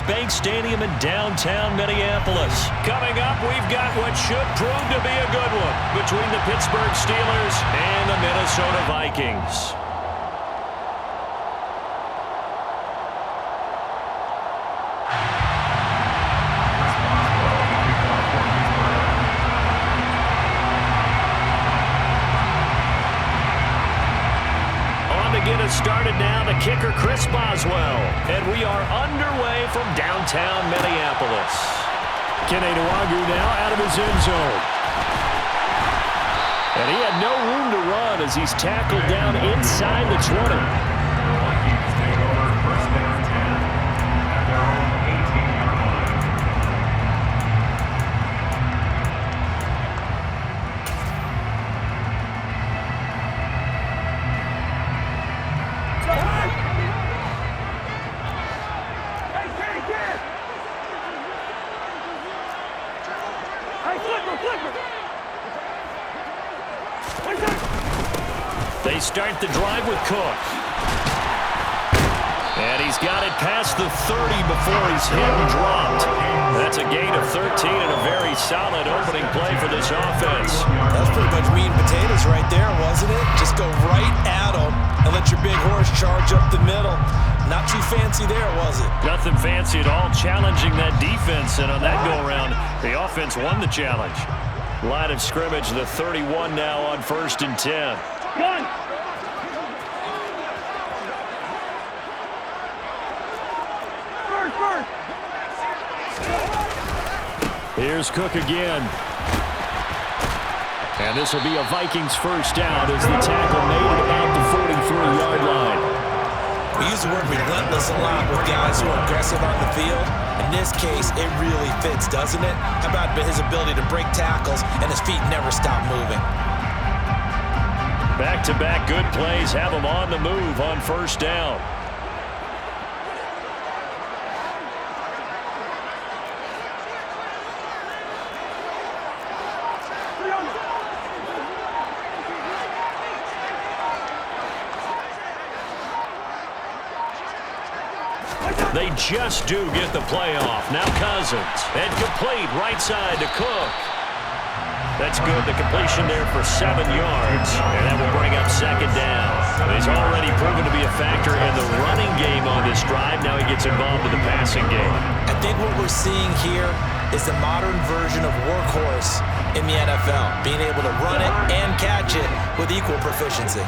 Bank Stadium in downtown Minneapolis. Coming up, we've got what should prove to be a good one between the Pittsburgh Steelers and the Minnesota Vikings. Get us started now, the kicker Chris Boswell, and we are underway from downtown Minneapolis. Kenny Nwagu now out of his end zone, and he had no room to run as he's tackled down inside the 20. They start the drive with Cook. And he's got it past the 30 before he's hit and dropped. That's a gain of 13 and a very solid opening play for this offense. That's pretty much meat and potatoes right there, wasn't it? Just go right at him and let your big horse charge up the middle. Not too fancy there, was it? Nothing fancy at all, challenging that defense. And on that go-around, the offense won the challenge. Line of scrimmage, the 31 now on 1st and 10. Gun! First! Here's Cook again. And this will be a Vikings first down as the tackle made at about the 43-yard line. We use the word relentless a lot with guys who are aggressive on the field. In this case, it really fits, doesn't it? How about his ability to break tackles and his feet never stop moving? Back-to-back good plays have him on the move on first down. They just do get the play off. Now Cousins. And complete right side to Cook. That's good. The completion there for 7 yards. And that will bring up second down. He's already proven to be a factor in the running game on this drive. Now he gets involved in the passing game. I think what we're seeing here is the modern version of workhorse in the NFL. Being able to run it and catch it with equal proficiency.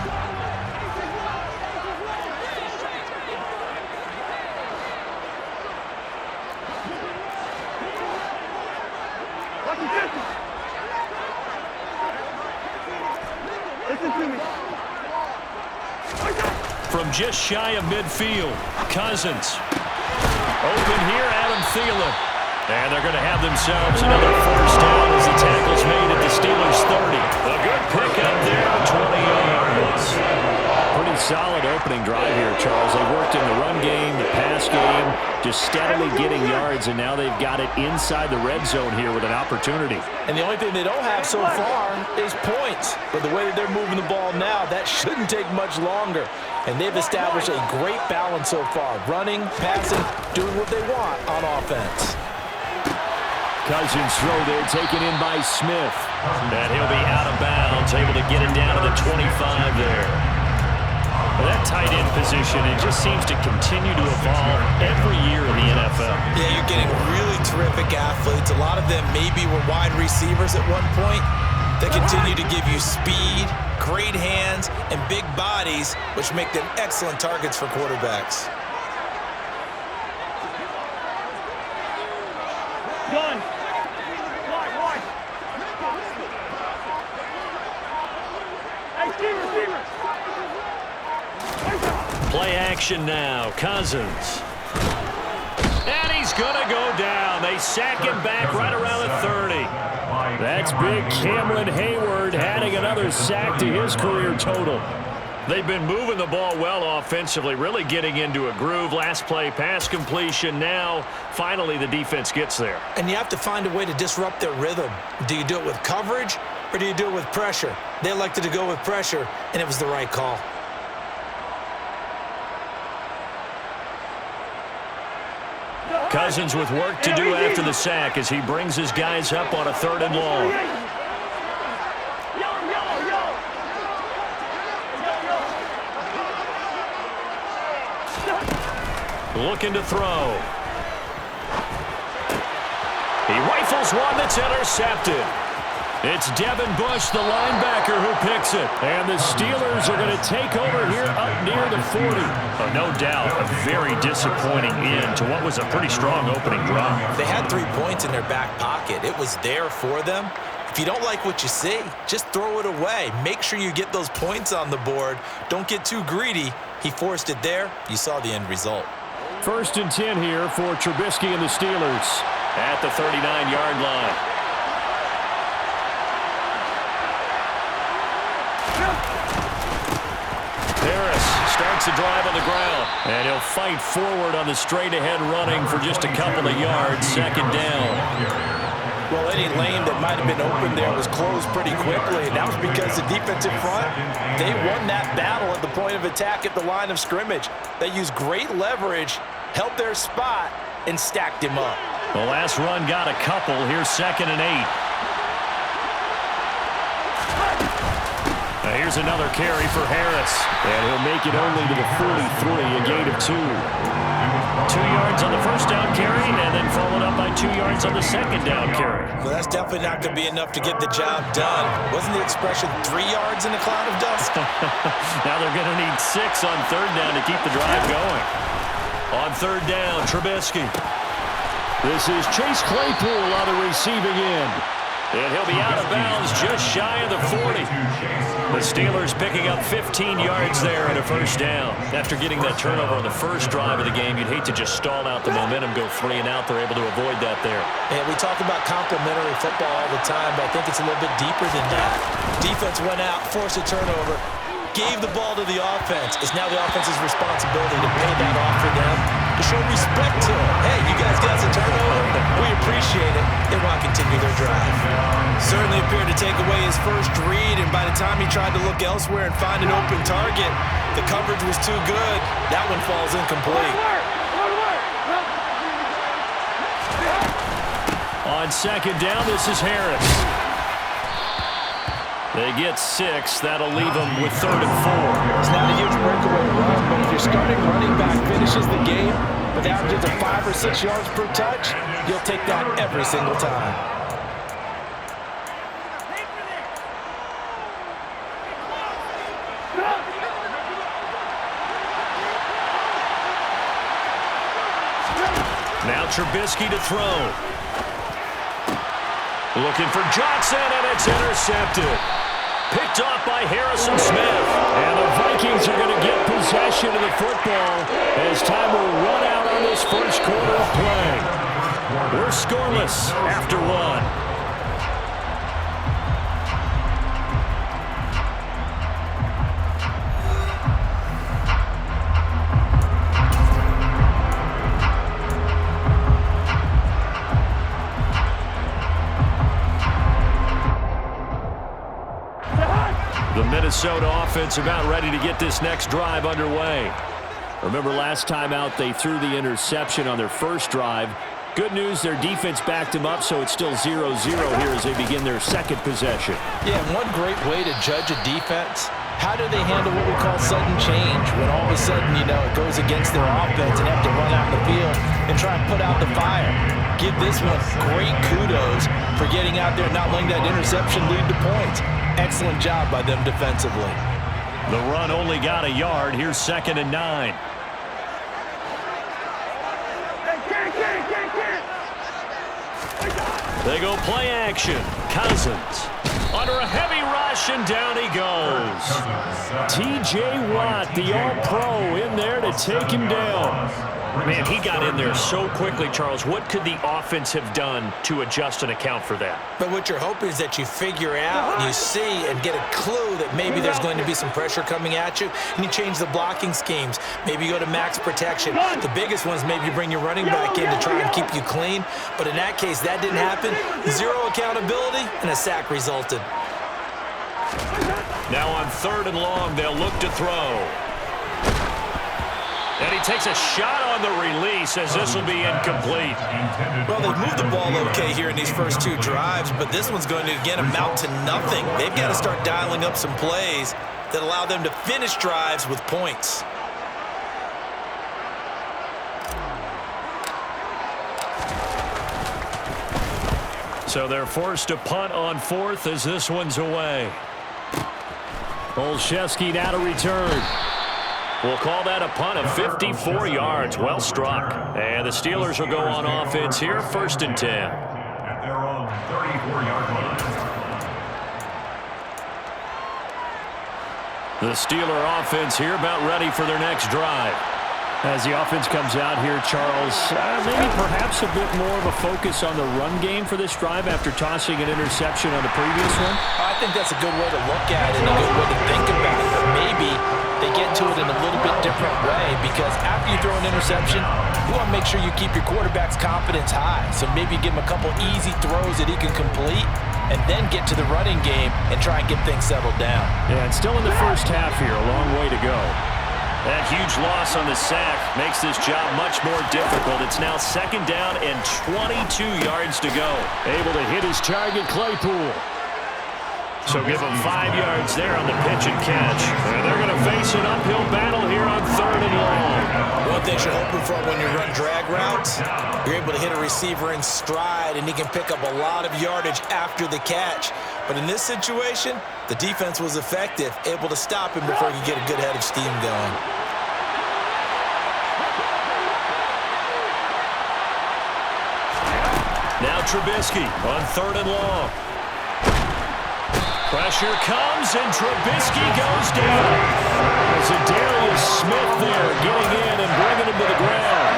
From just shy of midfield, Cousins. Open here, Adam Thielen. And they're going to have themselves another first down as the tackle's made at the Steelers' 30. A good pickup there, 20 yards. Pretty solid opening drive here, Charles. They worked in the run game, the pass game, just steadily getting yards, and now they've got it inside the red zone here with an opportunity. And the only thing they don't have so far is points. But the way that they're moving the ball now, that shouldn't take much longer. And they've established a great balance so far. Running, passing, doing what they want on offense. Cousins throw there, taken in by Smith. And he'll be out of bounds, able to get it down to the 25 there. Well, that tight end position, it just seems to continue to evolve every year in the NFL. Yeah, you're getting really terrific athletes. A lot of them maybe were wide receivers at one point. They continue to give you speed, great hands, and big bodies, which make them excellent targets for quarterbacks. Gun! Wide! Hey, receiver! Play action now, Cousins. And he's going to go down. They sack him back right around the 30. That's big Cameron Hayward adding another sack to his career total. They've been moving the ball well offensively, really getting into a groove. Last play, pass completion. Now, finally, the defense gets there. And you have to find a way to disrupt their rhythm. Do you do it with coverage, or do you do it with pressure? They elected to go with pressure, and it was the right call. Cousins with work to do after the sack as he brings his guys up on a 3rd and long. Looking to throw. He rifles one that's intercepted. It's Devin Bush, the linebacker, who picks it. And the Steelers are going to take over here up near the 40. Oh, no doubt, a very disappointing end to what was a pretty strong opening drive. They had 3 points in their back pocket. It was there for them. If you don't like what you see, just throw it away. Make sure you get those points on the board. Don't get too greedy. He forced it there. You saw the end result. 1st and 10 here for Trubisky and the Steelers at the 39-yard line. Harris starts the drive on the ground, and he'll fight forward on the straight-ahead running for just a couple of yards, 2nd down. Well, any lane that might have been open there was closed pretty quickly, and that was because the defensive front, they won that battle at the point of attack at the line of scrimmage. They used great leverage, held their spot, and stacked him up. The last run got a couple. Here's 2nd and 8. Now here's another carry for Harris, and he'll make it only to the 43, a gain of 2. 2 yards on the 1st down carry, and then followed up by 2 yards on the 2nd down carry. Well, that's definitely not going to be enough to get the job done. Wasn't the expression 3 yards in a cloud of dust? Now they're going to need 6 on 3rd down to keep the drive going. On 3rd down, Trubisky. This is Chase Claypool on the receiving end. And he'll be out of bounds just shy of the 40. The Steelers picking up 15 yards there and a 1st down. After getting that turnover on the 1st drive of the game, you'd hate to just stall out the momentum, go 3 and out. They're able to avoid that there. And we talk about complementary football all the time, but I think it's a little bit deeper than that. Defense went out, forced a turnover, gave the ball to the offense. It's now the offense's responsibility to pay that off for them, to show respect to them. Hey, you guys got some turnover. We appreciate it. They want to continue their drive. Certainly appeared to take away his first read, and by the time he tried to look elsewhere and find an open target, the coverage was too good. That one falls incomplete. On 2nd down, this is Harris. They get 6. That'll leave them with 3rd and 4. It's not a huge breakaway run, but if your starting running back finishes the game with averages of 5 or 6 yards per touch, you'll take that every single time. Now Trubisky to throw. Looking for Johnson, and it's intercepted. Picked off by Harrison Smith. And the Vikings are going to get possession of the football as time will run out on this 1st quarter of play. We're scoreless after 1. The Minnesota offense about ready to get this next drive underway. Remember last time out they threw the interception on their 1st drive. Good news, their defense backed them up, so it's still 0-0 here as they begin their 2nd possession. Yeah, one great way to judge a defense, how do they handle what we call sudden change, when all of a sudden, it goes against their offense and have to run out in the field and try and put out the fire. Give this one great kudos for getting out there and not letting that interception lead to points. Excellent job by them defensively. The run only got a yard. Here's 2nd and 9. They go play action. Cousins under a heavy rush, and down he goes. T.J. Watt, the All-Pro, in there to take him down. Man, he got in there so quickly, Charles. What could the offense have done to adjust and account for that? But what you're hoping is that you figure out, you see, and get a clue that maybe there's going to be some pressure coming at you, and you change the blocking schemes. Maybe you go to max protection. The biggest ones, maybe you bring your running back in to try and keep you clean. But in that case, that didn't happen. 0 accountability, and a sack resulted. Now on 3rd and long, they'll look to throw. And he takes a shot on the release as this will be incomplete. Well, they've moved the ball okay here in these first two drives, but this one's going to, again, amount to nothing. They've got to start dialing up some plays that allow them to finish drives with points. So they're forced to punt on fourth as this one's away. Olszewski now to return. We'll call that a punt of 54 yards. Well struck. And the Steelers will go on offense here, 1st and 10. At their own 34-yard line. The Steeler offense here about ready for their next drive. As the offense comes out here, Charles, maybe perhaps a bit more of a focus on the run game for this drive after tossing an interception on the previous one? I think that's a good way to look at it, a good way to think about it, but maybe they get to it in a little bit different way because after you throw an interception, you want to make sure you keep your quarterback's confidence high. So maybe give him a couple easy throws that he can complete and then get to the running game and try and get things settled down. Yeah, it's still in the first half here, a long way to go. That huge loss on the sack makes this job much more difficult. It's now 2nd down and 22 yards to go. Able to hit his target, Claypool. So give them 5 yards there on the pitch and catch. And they're going to face an uphill battle here on 3rd and long. One thing you're hoping for when you run drag routes, you're able to hit a receiver in stride and he can pick up a lot of yardage after the catch. But in this situation, the defense was effective, able to stop him before he could get a good head of steam going. Now Trubisky on 3rd and long. Pressure comes, and Trubisky goes down. It's Darius Smith there getting in and bringing him to the ground.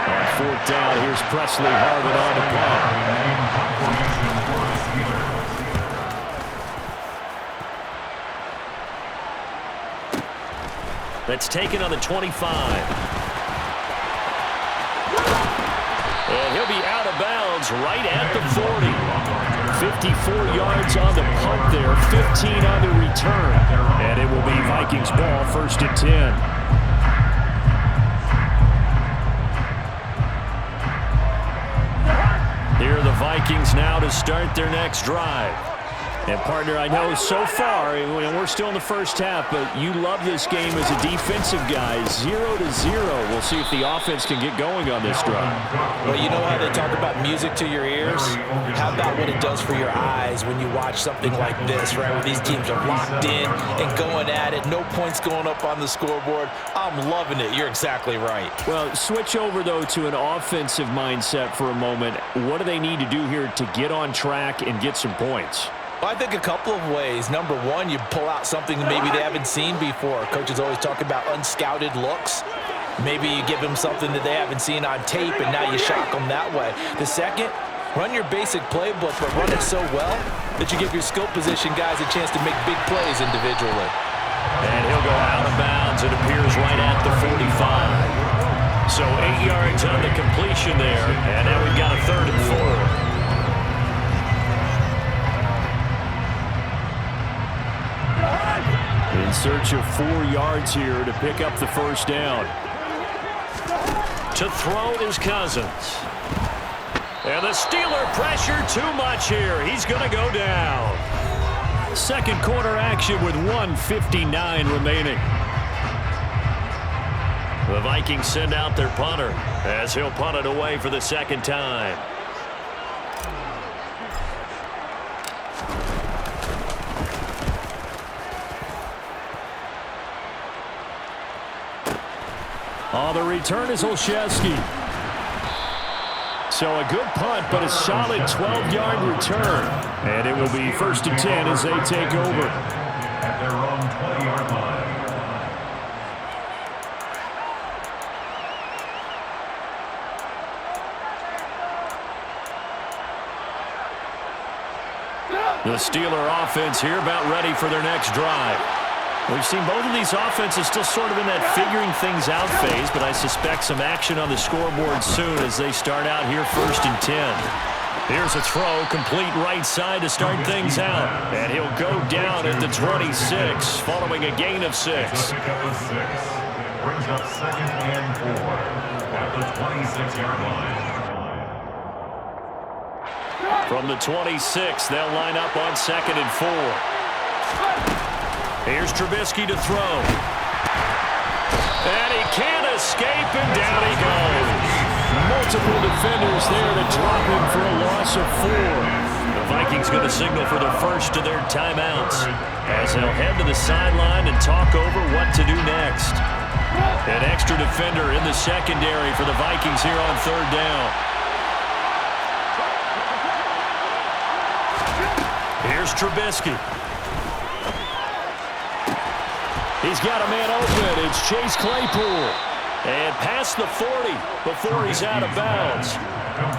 On 4th down, here's Presley Harvin on the punt. That's taken on the 25. And he'll be out of bounds right at the 40. 54 yards on the punt there, 15 on the return. And it will be Vikings ball, 1st and 10. Here are the Vikings now to start their next drive. And, partner, I know so far, we're still in the first half, but you love this game as a defensive guy. 0-0. We'll see if the offense can get going on this drive. Well, you know how they talk about music to your ears? How about what it does for your eyes when you watch something like this, right, where these teams are locked in and going at it, no points going up on the scoreboard? I'm loving it. You're exactly right. Well, switch over, though, to an offensive mindset for a moment. What do they need to do here to get on track and get some points? Well, I think a couple of ways. Number one, you pull out something that maybe they haven't seen before. Coaches always talk about unscouted looks. Maybe you give them something that they haven't seen on tape, and now you shock them that way. The second, run your basic playbook, but run it so well that you give your skill position guys a chance to make big plays individually. And he'll go out of bounds. It appears right at the 45. So 8 yards on the completion there, and now we've got a 3rd and 4. In search of 4 yards here to pick up the 1st down. To throw is Cousins. And the Steeler pressure too much here. He's going to go down. 2nd quarter action with 1:59 remaining. The Vikings send out their punter as he'll punt it away for the 2nd time. Oh, the return is Olszewski. So a good punt, but a solid 12-yard return. And it will be 1st and 10 as they take over. At their own 20-yard line. The Steeler offense here about ready for their next drive. We've seen both of these offenses still sort of in that figuring things out phase, but I suspect some action on the scoreboard soon as they start out here 1st and 10. Here's a throw, complete right side to start things out. And he'll go down at the 26, following a gain of 6. brings up 2nd and 4 at the 26-yard line. From the 26, they'll line up on 2nd and 4. Here's Trubisky to throw. And he can't escape, and down he goes. Multiple defenders there to drop him for a loss of 4. The Vikings going to signal for the first of their timeouts as they'll head to the sideline and talk over what to do next. An extra defender in the secondary for the Vikings here on 3rd down. Here's Trubisky. He's got a man open. It's Chase Claypool. And past the 40 before he's out of bounds.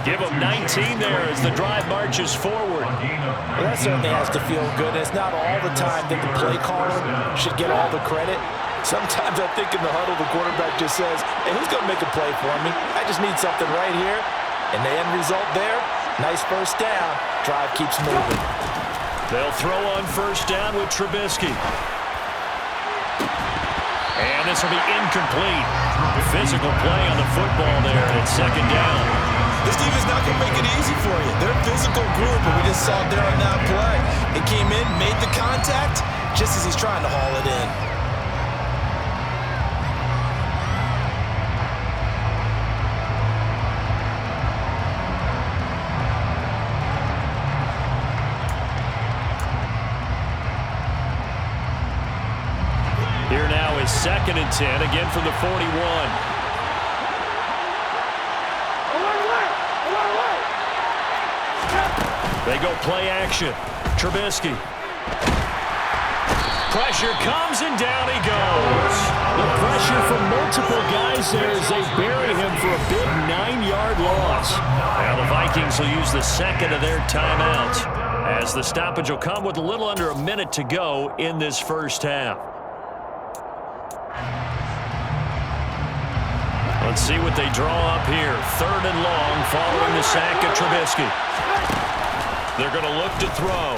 Give him 19 there as the drive marches forward. Well, that certainly has to feel good. It's not all the time that the play caller should get all the credit. Sometimes I think in the huddle, the quarterback just says, hey, who's going to make a play for me? I just need something right here. And the end result there, nice first down. Drive keeps moving. They'll throw on 1st down with Trubisky. And this will be incomplete. Physical play on the football there at 2nd down. This team is not going to make it easy for you. They're a physical group, and we just saw it there on that play. It came in, made the contact, just as he's trying to haul it in. Here now is 2nd and 10, again from the 41. They go play action. Trubisky. Pressure comes, and down he goes. The pressure from multiple guys there as they bury him for a big 9-yard loss. Now the Vikings will use the 2nd of their timeouts as the stoppage will come with a little under a minute to go in this first half. Let's see what they draw up here. 3rd and long following the sack of Trubisky. They're going to look to throw.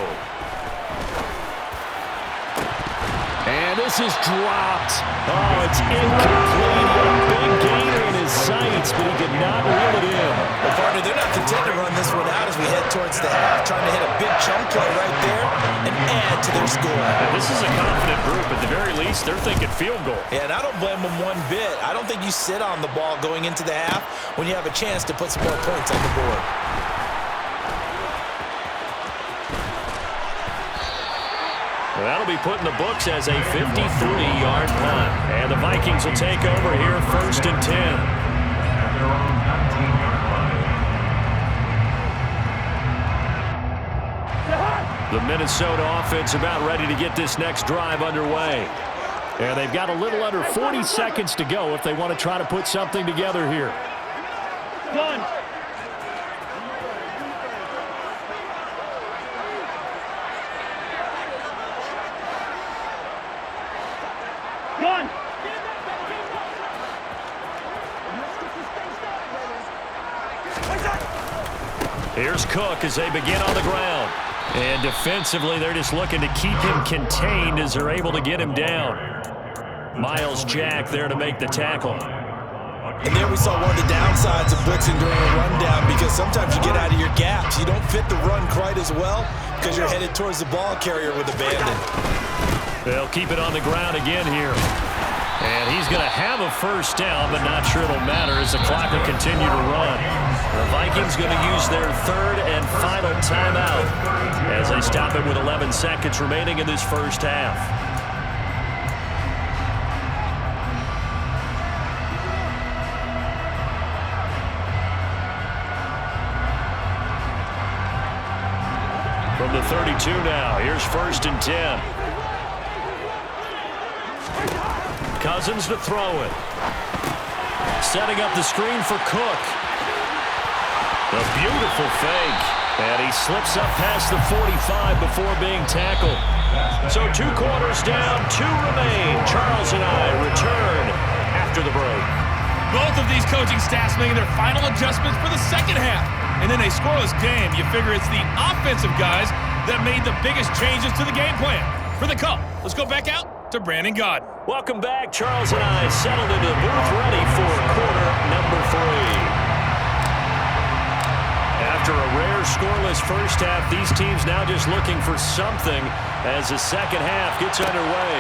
And this is dropped. Oh, it's incomplete. He had a big gainer in his sights, but he could not reel it in. Well, partner, they're not content to run this one out as we head towards the half, trying to hit a big chunk play right there and add to their score. And this is a confident group. At the very least, they're thinking field goal. Yeah, and I don't blame them one bit. I don't think you sit on the ball going into the half when you have a chance to put some more points on the board. Well, that'll be put in the books as a 53-yard punt. And the Vikings will take over here 1st and 10. At their own 19-yard line. The Minnesota offense about ready to get this next drive underway. And they've got a little under 40 seconds to go if they want to try to put something together here. Done. Done. Here's Cook as they begin on the ground. And defensively, they're just looking to keep him contained as they're able to get him down. Miles Jack there to make the tackle. And there we saw one of the downsides of blitzing during a rundown, because sometimes you get out of your gaps. You don't fit the run quite as well because you're headed towards the ball carrier with abandon. They'll keep it on the ground again here. And he's going to have a first down, but not sure it'll matter as the clock will continue to run. The Vikings going to use their 3rd and final timeout as they stop it with 11 seconds remaining in this first half. From the 32 now, here's 1st and 10. Cousins to throw it. Setting up the screen for Cook. A beautiful fake. And he slips up past the 45 before being tackled. So 2 quarters down, 2 remain. Charles and I return after the break. Both of these coaching staffs making their final adjustments for the second half. And in a scoreless game, you figure it's the offensive guys that made the biggest changes to the game plan. For the call, let's go back out to Brandon Gaudin. Welcome back. Charles and I settled into the booth ready for quarter number 3. After a rare scoreless first half, these teams now just looking for something as the second half gets underway.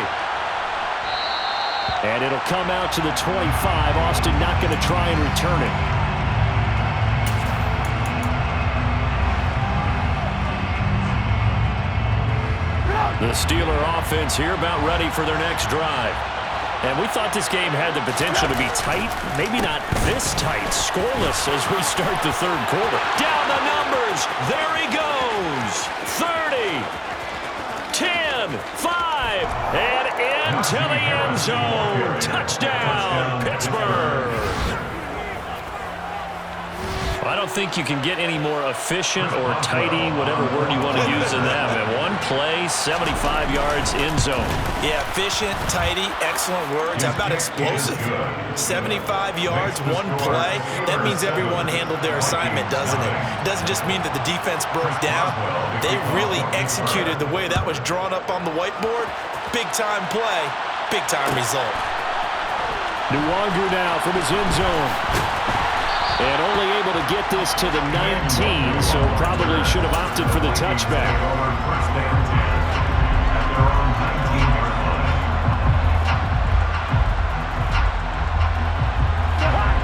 And it'll come out to the 25. Austin not going to try and return it. The Steeler offense here about ready for their next drive. And we thought this game had the potential to be tight. Maybe not this tight. Scoreless as we start the third quarter. Down the numbers. There he goes. 30, 10, 5, and into the end zone. Touchdown, Pittsburgh. I don't think you can get any more efficient or tidy, whatever word you want to use in that. And one play, 75 yards, end zone. Yeah, efficient, tidy, excellent words. How about explosive? 75 yards, one play. That means everyone handled their assignment, doesn't it? It doesn't just mean that the defense broke down. They really executed the way that was drawn up on the whiteboard. Big-time play, big-time result. Nwangu now from his end zone. And only able to get this to the 19, so probably should have opted for the touchback.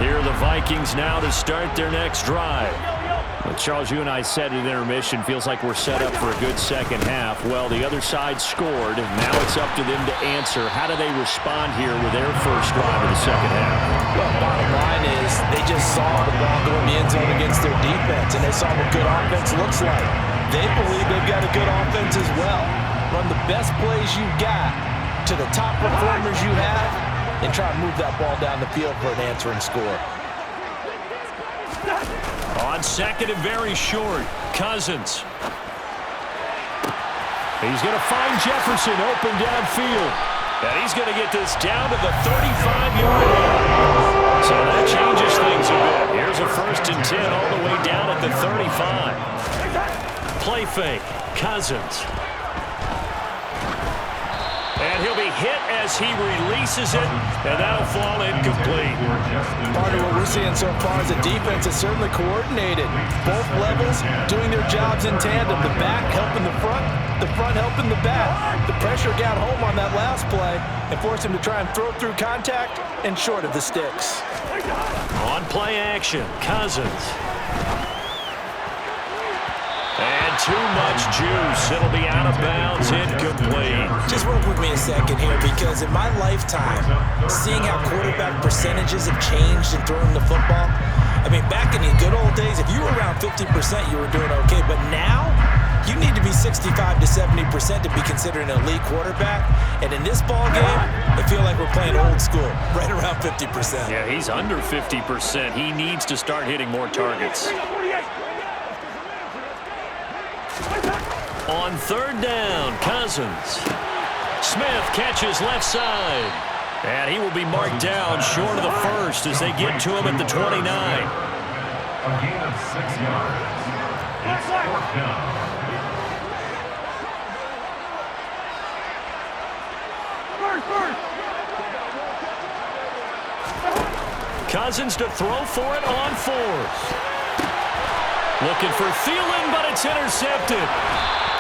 Here are the Vikings now to start their next drive. Well, Charles, you and I said at intermission, feels like we're set up for a good second half. Well, the other side scored. Now it's up to them to answer. How do they respond here with their first drive of the second half? Well, bottom line is they just saw the ball go in the end zone against their defense, and they saw what good offense looks like. They believe they've got a good offense as well. Run the best plays you've got to the top performers you have, and try to move that ball down the field for an answering score. On second and very short, Cousins. He's going to find Jefferson open downfield. And he's going to get this down to the 35-yard line. So that changes things a bit. Here's a 1st and 10 all the way down at the 35. Play fake, Cousins. And he'll be hit as he releases it, and that'll fall incomplete. Part of what we're seeing so far is the defense is certainly coordinated. Both levels doing their jobs in tandem. The back helping the front helping the back. The pressure got home on that last play and forced him to try and throw through contact and short of the sticks. On play action, Cousins. And too much juice. It'll be out of bounds, incomplete. Just work with me a second here, because in my lifetime, seeing how quarterback percentages have changed in throwing the football, I mean, back in the good old days, if you were around 50%, you were doing okay. But now, you need to be 65 to 70% to be considered an elite quarterback. And in this ball game, I feel like we're playing old school, right around 50%. Yeah, he's under 50%. He needs to start hitting more targets. On third down, Cousins. Smith catches left side. And he will be marked down short of the first as they get to him at the 29. A gain of 6 yards. It's 4th down. Cousins to throw for it on 4th. Looking for Thielen, but it's intercepted.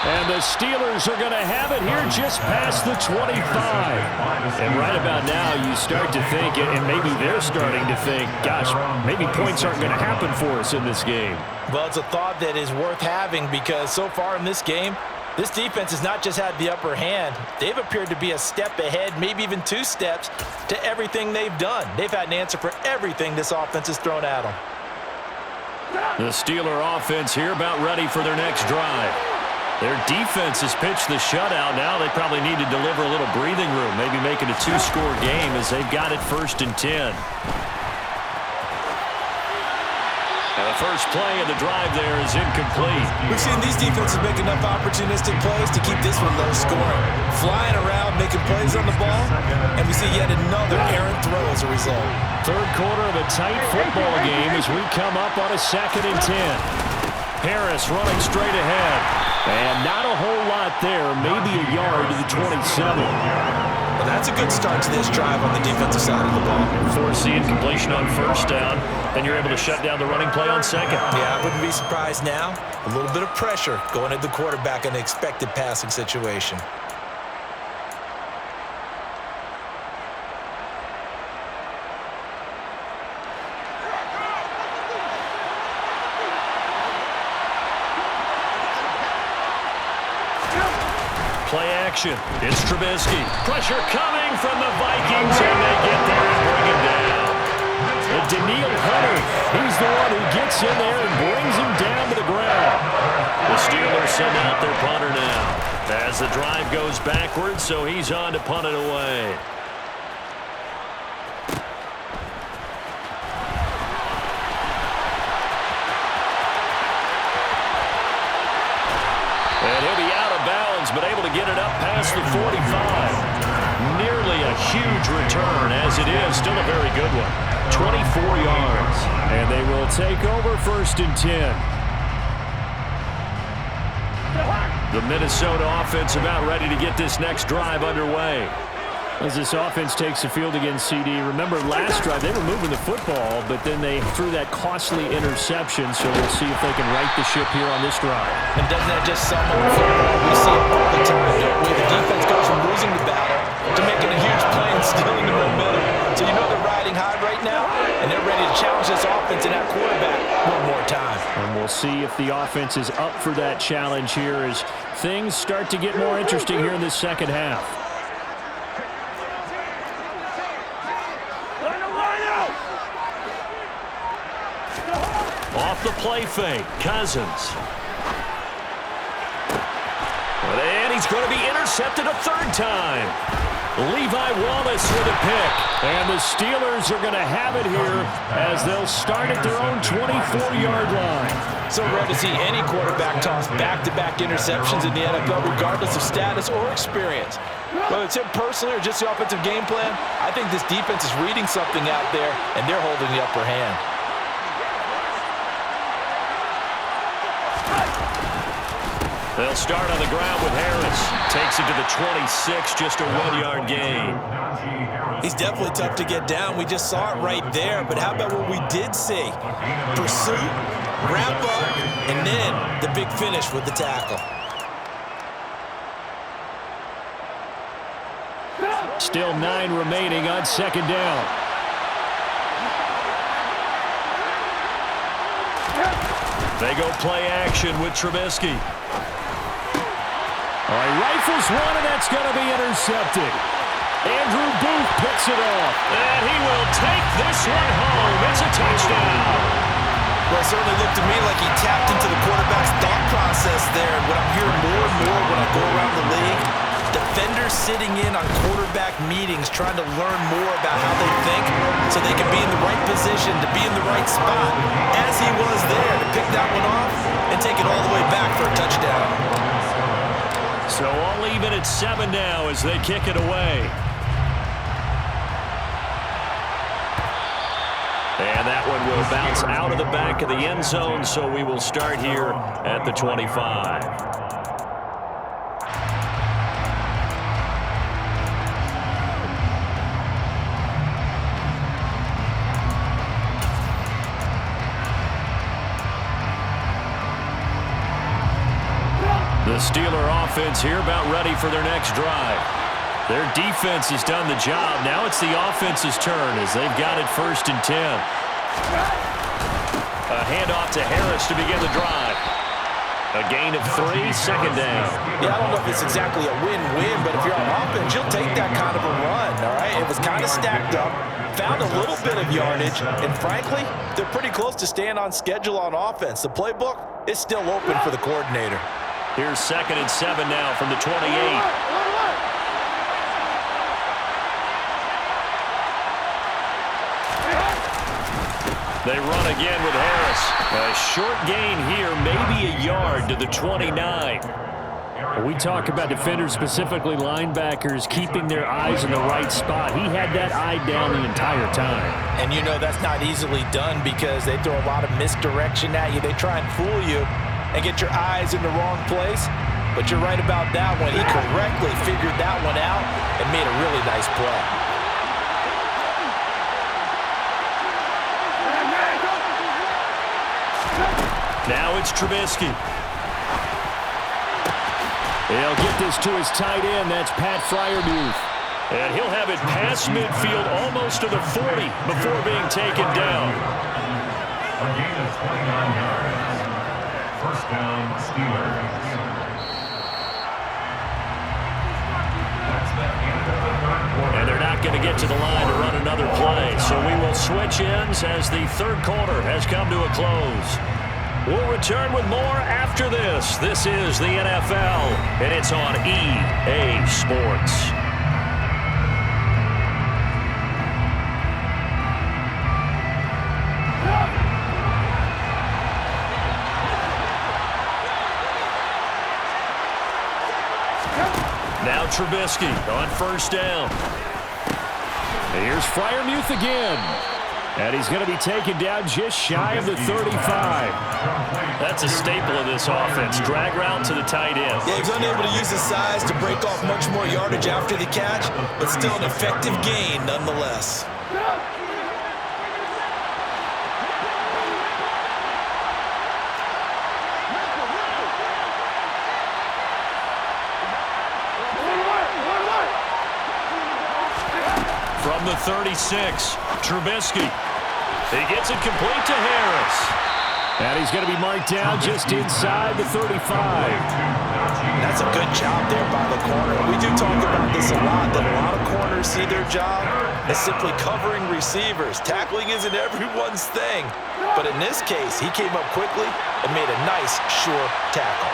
And the Steelers are going to have it here just past the 25. And right about now, you start to think, and maybe they're starting to think, gosh, maybe points aren't going to happen for us in this game. Well, it's a thought that is worth having, because so far in this game, this defense has not just had the upper hand. They've appeared to be a step ahead, maybe even 2 steps, to everything they've done. They've had an answer for everything this offense has thrown at them. The Steeler offense here about ready for their next drive. Their defense has pitched the shutout. Now they probably need to deliver a little breathing room, maybe make it a 2-score game as they've got it 1st and 10. And the first play of the drive there is incomplete. We've seen these defenses make enough opportunistic plays to keep this one low scoring. Flying around, making plays on the ball, and we see yet another errant throw as a result. Third quarter of a tight football game as we come up on a 2nd and 10. Harris running straight ahead. And not a whole lot there, maybe a yard to the 27. Well, that's a good start to this drive on the defensive side of the ball. Force the incompletion on first down, then you're able to shut down the running play on second. Yeah, I wouldn't be surprised now. A little bit of pressure going at the quarterback in an expected passing situation. Play action. It's Trubisky. Pressure coming from the Vikings, and they get there and bring him down. Daniil Hunter, he's the one who gets in there and brings him down to the ground. The Steelers send out their punter now as the drive goes backwards, so he's on to punt it away. And he'll be out of bounds, but able to get it up past the 45. Nearly a huge return, as it is. Still a very good one. 24 yards. And they will take over 1st and 10. The Minnesota offense about ready to get this next drive underway. As this offense takes the field against CD, remember last drive they were moving the football, but then they threw that costly interception, so we'll see if they can right the ship here on this drive. And doesn't that just sum up football? We see it all the time, don't we? The defense goes from losing the battle to making a huge play and stealing the momentum. So you know they're riding high right now, and they're ready to challenge this offense and that quarterback one more time. And we'll see if the offense is up for that challenge here as things start to get more interesting here in this second half. Off the play fake, Cousins. And he's going to be intercepted a third time. Levi Wallace with a pick. And the Steelers are going to have it here as they'll start at their own 24-yard line. So rare to see any quarterback toss back-to-back interceptions in the NFL, regardless of status or experience. Whether it's him personally or just the offensive game plan, I think this defense is reading something out there, and they're holding the upper hand. They'll start on the ground with Harris. Takes it to the 26, just a 1-yard gain. He's definitely tough to get down. We just saw it right there. But how about what we did see? Pursuit, wrap up, and then the big finish with the tackle. Still 9 remaining on second down. They go play action with Trubisky. All right, rifles one, and that's going to be intercepted. Andrew Booth picks it off, and he will take this one home. It's a touchdown. Well, it certainly looked to me like he tapped into the quarterback's thought process there. And what I'm hearing more and more when I go around the league, defenders sitting in on quarterback meetings trying to learn more about how they think so they can be in the right position to be in the right spot, as he was there to pick that one off and take it all the way back for a touchdown. So all even at 7 now as they kick it away. And that one will bounce out of the back of the end zone, so we will start here at the 25. The Steeler offense here about ready for their next drive. Their defense has done the job. Now it's the offense's turn as they've got it 1st and 10. A handoff to Harris to begin the drive. A gain of 3, second down. Yeah, I don't know if it's exactly a win-win, but if you're on offense, you'll take that kind of a run, all right? It was kind of stacked up, found a little bit of yardage, and frankly, they're pretty close to staying on schedule on offense. The playbook is still open for the coordinator. Here's 2nd and 7 now from the 28. They run again with Harris. A short gain here, maybe a yard to the 29. We talk about defenders, specifically linebackers, keeping their eyes in the right spot. He had that eye down the entire time. And you know that's not easily done because they throw a lot of misdirection at you. They try and fool you and get your eyes in the wrong place. but you're right about that one. He correctly figured that one out and made a really nice play. Now it's Trubisky. He'll get this to his tight end. That's Pat Freiermuth. And he'll have it past midfield almost to the 40 before being taken down. A gain of 29 yards. First down, Steelers. That's the end of the third quarter. And they're not going to get to the line to run another play. So we will switch ends as the third quarter has come to a close. We'll return with more after this. This is the NFL, and it's on EA Sports. Now Trubisky on first down. Here's Freiermuth again. And he's going to be taken down just shy of the 35. That's a staple of this offense. Drag route to the tight end. Yeah, he's unable to use his size to break off much more yardage after the catch, but still an effective gain nonetheless. From the 36, Trubisky. He gets it complete to Harris. And he's going to be marked down just inside the 35. That's a good job there by the corner. We do talk about this a lot, that a lot of corners see their job as simply covering receivers. Tackling isn't everyone's thing. But in this case, he came up quickly and made a nice, sure tackle.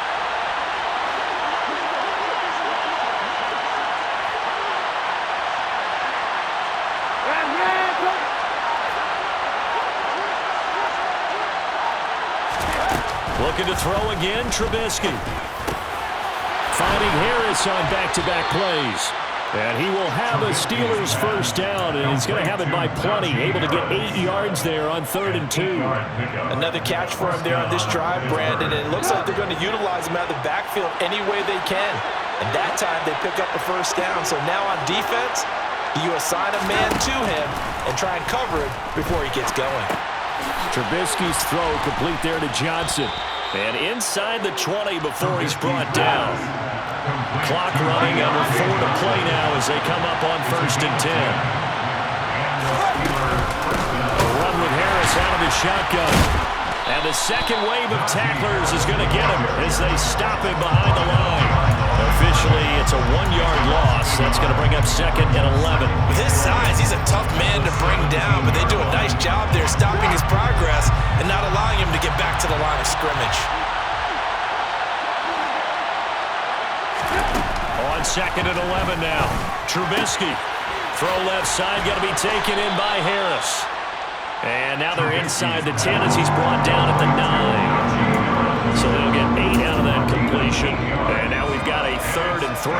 Looking to throw again, Trubisky. Finding Harris on back-to-back plays. And he will have a Steelers first down, and he's going to have it by plenty. Able to get 8 yards there on 3rd and 2. Another catch for him there on this drive, Brandon, and it looks like they're going to utilize him out of the backfield any way they can. And that time they pick up the first down. So now on defense, you assign a man to him and try and cover it before he gets going. Trubisky's throw complete there to Johnson. And inside the 20 before he's brought down. Clock running, under 4 to play now as they come up on 1st and 10. A run with Harris out of his shotgun. And the second wave of tacklers is going to get him as they stop him behind the line. Officially, it's a 1-yard loss. That's going to bring up 2nd and 11. With his size, he's a tough man to bring down, but they do a nice job there stopping his progress and not allowing him to get back to the line of scrimmage. On 2nd and 11 now. Trubisky. Throw left side, going to be taken in by Harris. And now they're inside the 10 as he's brought down at the 9. So they'll get 8 out of that completion. And now we've got a 3rd and 3.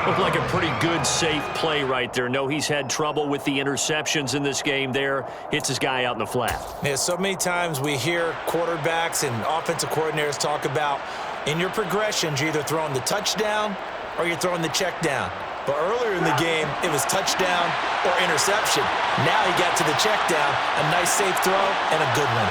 Looked like a pretty good, safe play right there. No, he's had trouble with the interceptions in this game there. Hits his guy out in the flat. Yeah, so many times we hear quarterbacks and offensive coordinators talk about in your progressions, you're either throwing the touchdown or you're throwing the check down. But earlier in the game, it was touchdown or interception. Now he got to the check down, a nice safe throw, and a good one.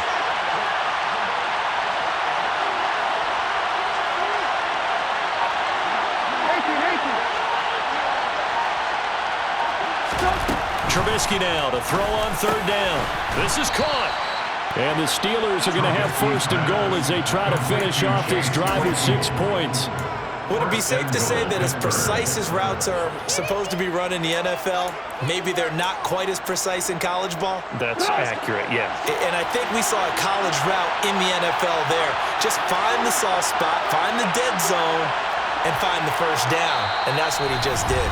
Trubisky now to throw on 3rd down. This is caught. And the Steelers are going to have 1st and goal as they try to finish off this drive with 6 points. Would it be safe to say that as precise as routes are supposed to be run in the NFL, maybe they're not quite as precise in college ball? That's accurate, yeah. And I think we saw a college route in the NFL there. Just find the soft spot, find the dead zone, and find the first down. And that's what he just did.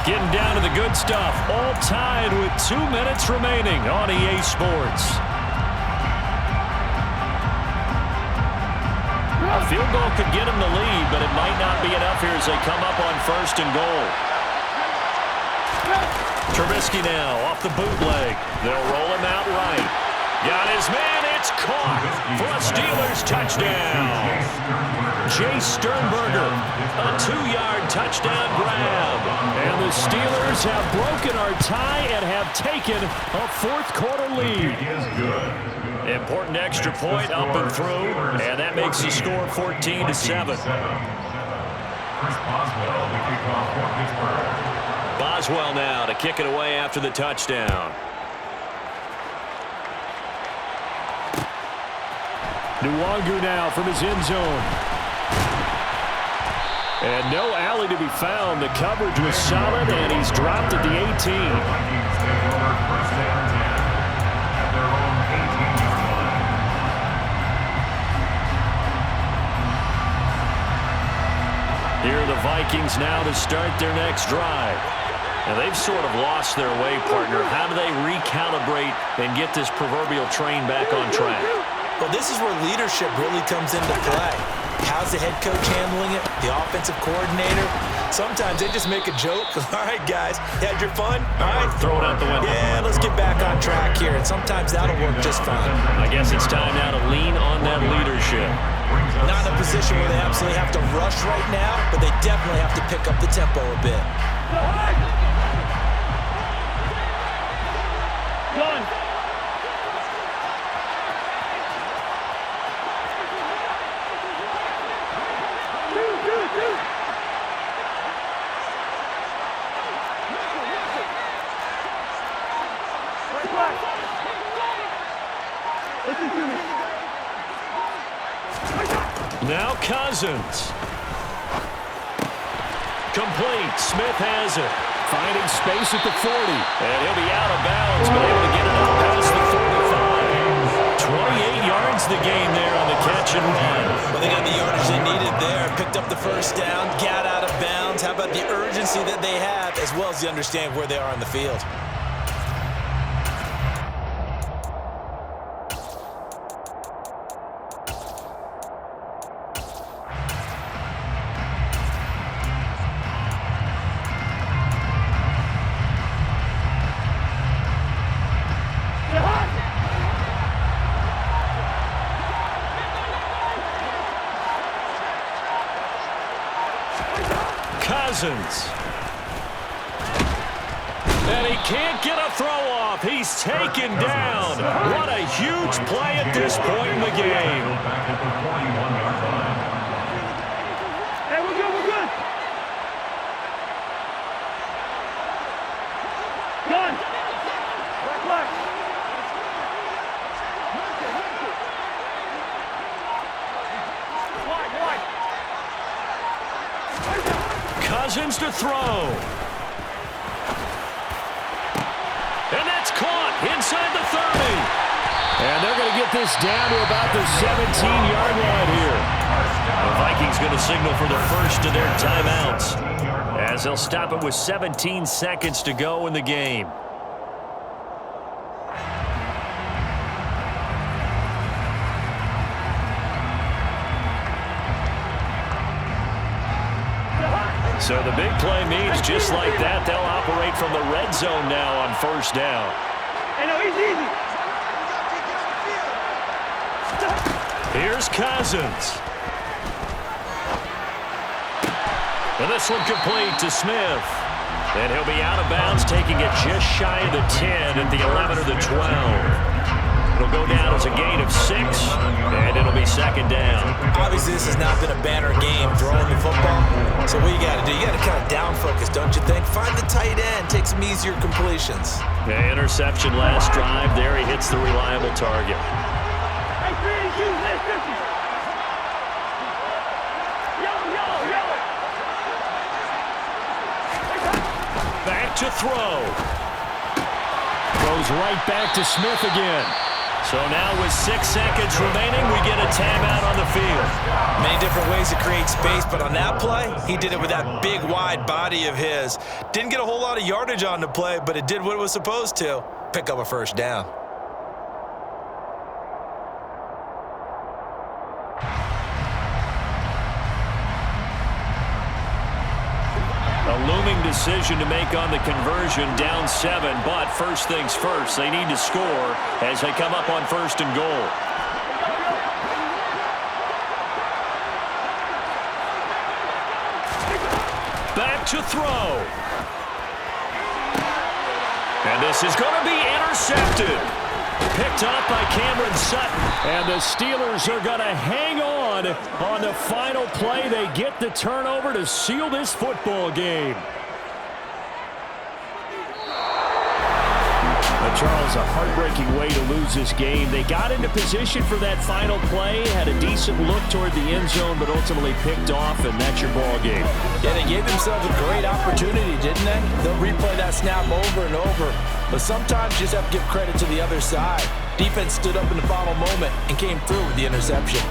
Getting down to the good stuff. All tied with 2 minutes remaining on EA Sports. A field goal could get him the lead, but it might not be enough here as they come up on 1st and goal. Trubisky now off the bootleg. They'll roll him out right. Got his man. It's caught for a Steelers touchdown. Jay Sternberger, a 2-yard touchdown grab. And the Steelers have broken our tie and have taken a fourth-quarter lead. Important extra point up and through, and that makes the score 14-7. Boswell now to kick it away after the touchdown. Nwangu now from his end zone. And no alley to be found. The coverage was solid, and he's dropped at the 18. Here are the Vikings now to start their next drive. Now, they've sort of lost their way, partner. How do they recalibrate and get this proverbial train back on track? Well, this is where leadership really comes into play. How's the head coach handling it? The offensive coordinator? Sometimes they just make a joke. All right, guys, had your fun? All right. Throw it out the window. Yeah, let's get back on track here. And sometimes that'll work just fine. I guess it's time now to lean on that leadership. Not in a position where they absolutely have to rush right now, but they definitely have to pick up the tempo a bit. Done. Listen to me. Now Cousins. Complete. Smith has it. Finding space at the 40. And he'll be out of bounds, but able to get it out past the 45. 28 yards the gain there on the catch and run. Well, they got the yardage they needed there. Picked up the first down, got out of bounds. How about the urgency that they have, as well as the understand where they are on the field? Cousins. And he can't get a throw off. He's taken down. What a huge play at this point in the game. Hey, we're good, we're good. Done. Black. Wide. Cousins to throw. And that's caught inside the 30. And they're going to get this down to about the 17-yard line here. The Vikings going to signal for the first of their timeouts, as they'll stop it with 17 seconds to go in the game. So the big play means just like that, they'll operate from the red zone now on first down. Hey, no, he's easy. Here's Cousins. And this one complete to Smith. And he'll be out of bounds, taking it just shy of the 10 at the 11 or the 12. It'll go down as a gain of 6, and it'll be second down. Obviously, this has not been a banner game throwing the football. So what you got to do, you got to kind of down focus, don't you think? Find the tight end, take some easier completions. Yeah, interception last drive. There he hits the reliable target. Hey, 3 let's 50. Yellow. Back to throw. Goes right back to Smith again. So now with 6 seconds remaining, we get a timeout on the field. Many different ways to create space, but on that play, he did it with that big, wide body of his. Didn't get a whole lot of yardage on the play, but it did what it was supposed to. Pick up a first down. A looming decision to make on the conversion, down 7, but first things first, they need to score as they come up on 1st and goal. to throw. And this is going to be intercepted. Picked up by Cameron Sutton. And the Steelers are going to hang on the final play. They get the turnover to seal this football game. Charles, a heartbreaking way to lose this game. They got into position for that final play, had a decent look toward the end zone, but ultimately picked off, and that's your ball game. Yeah, they gave themselves a great opportunity, didn't they? They'll replay that snap over and over, but sometimes you just have to give credit to the other side. Defense stood up in the final moment and came through with the interception.